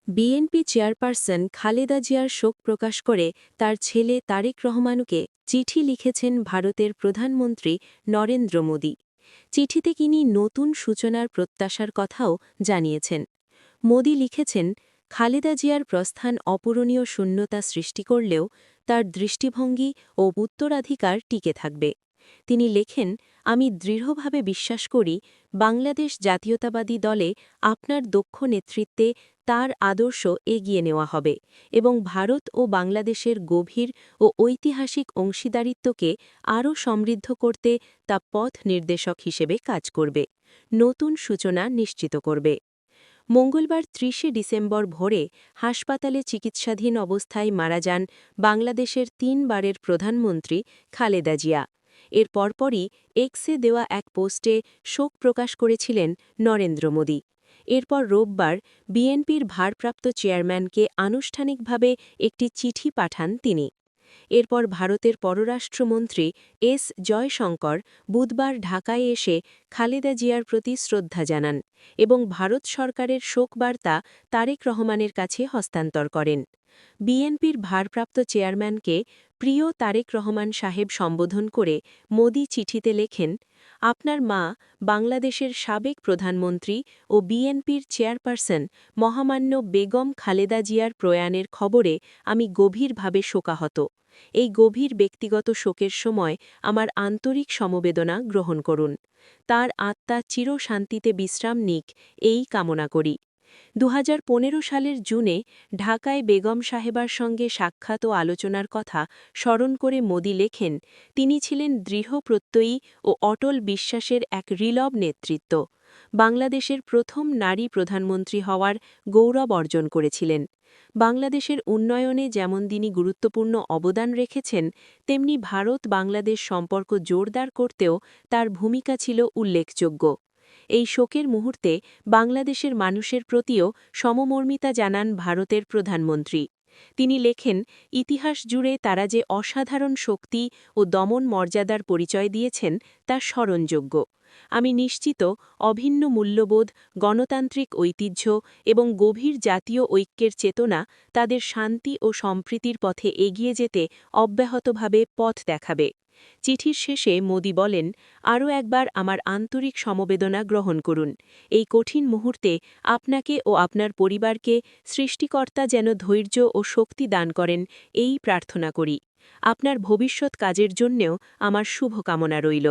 BNP chairperson Khaleda জিয়ার শোক প্রকাশ করে তার ছেলে তারেক রহমানকে চিঠি লিখেছেন ভারতের প্রধানমন্ত্রী নরেন্দ্র মোদী। চিঠিতে তিনি নতুন সূচনার প্রত্যাশার কথাও জানিয়েছেন। মোদী লিখেছেন, খালেদা জিয়ার প্রস্থান অপূরণীয় শূন্যতা সৃষ্টি করলেও তার দৃষ্টিভঙ্গি ও উত্তরাধিকার টিকে থাকবে। তিনি লেখেন, আমি দৃঢ়ভাবে বিশ্বাস করি বাংলাদেশ জাতীয়তাবাদী দলে আপনার দক্ষ নেতৃত্বে তার আদর্শ এগিয়ে নেওয়া হবে এবং ভারত ও বাংলাদেশের গভীর ও ঐতিহাসিক অংশীদারিত্বকে আরও সমৃদ্ধ করতে তা পথ নির্দেশক হিসেবে কাজ করবে, নতুন সূচনা নিশ্চিত করবে। মঙ্গলবার ৩০ ডিসেম্বর ভোরে হাসপাতালে চিকিৎসাধীন অবস্থায় মারা যান বাংলাদেশের ৩ বারের প্রধানমন্ত্রী খালেদা জিয়া। এর পরপরই এক্সে দেওয়া এক পোস্টে শোক প্রকাশ করেছিলেন নরেন্দ্র মোদী। এরপর রোববার বিএনপির ভারপ্রাপ্ত চেয়ারম্যানকে আনুষ্ঠানিকভাবে একটি চিঠি পাঠান তিনি। এরপর ভারতের পররাষ্ট্রমন্ত্রী এস জয়শঙ্কর বুধবার ঢাকায় এসে খালেদা জিয়ার প্রতি শ্রদ্ধা জানান এবং ভারত সরকারের শোকবার্তা তারেক রহমানের কাছে হস্তান্তর করেন। বিএনপির ভারপ্রাপ্ত চেয়ারম্যানকে প্রিয় তারেক রহমান সাহেব সম্বোধন করে মোদি চিঠিতে লেখেন, আপনার মা বাংলাদেশের সাবেক প্রধানমন্ত্রী ও বিএনপির চেয়ারপারসন মহামান্য বেগম খালেদা জিয়ার প্রয়াণের খবরে আমি গভীরভাবে শোকাহত। এই গভীর ব্যক্তিগত শোকের সময় আমার আন্তরিক সমবেদনা গ্রহণ করুন। তার আত্মা চিরশান্তিতে বিশ্রাম নিক, এই কামনা করি। ২০১৫ সালের জুনে ঢাকায় বেগম সাহেবার সঙ্গে সাক্ষাৎ ও আলোচনার কথা স্মরণ করে মোদি লেখেন, তিনি ছিলেন দৃঢ় প্রত্যয়ী ও অটল বিশ্বাসের এক রিলব নেতৃত্ব। বাংলাদেশের প্রথম নারী প্রধানমন্ত্রী হওয়ার গৌরব অর্জন করেছিলেন। বাংলাদেশের উন্নয়নে যেমন তিনি গুরুত্বপূর্ণ অবদান রেখেছেন, তেমনি ভারত বাংলাদেশ সম্পর্ক জোরদার করতেও তার ভূমিকা ছিল উল্লেখযোগ্য। এই শোকের মুহূর্তে বাংলাদেশের মানুষের প্রতিও সমমর্মিতা জানান ভারতের প্রধানমন্ত্রী। তিনি লেখেন, ইতিহাস জুড়ে তারা যে অসাধারণ শক্তি ও দমন মর্যাদার পরিচয় দিয়েছেন তা স্মরণযোগ্য। আমি নিশ্চিত অভিন্ন মূল্যবোধ, গণতান্ত্রিক ঐতিহ্য এবং গভীর জাতীয় ঐক্যের চেতনা তাদের শান্তি ও সম্প্রীতির পথে এগিয়ে যেতে অব্যাহতভাবে পথ দেখাবে। চিঠির শেষে মোদি বলেন, আরও একবার আমার আন্তরিক সমবেদনা গ্রহণ করুন। এই কঠিন মুহূর্তে আপনাকে ও আপনার পরিবারকে সৃষ্টিকর্তা যেন ধৈর্য ও শক্তি দান করেন, এই প্রার্থনা করি। আপনার ভবিষ্যৎ কাজের জন্যেও আমার শুভকামনা রইল।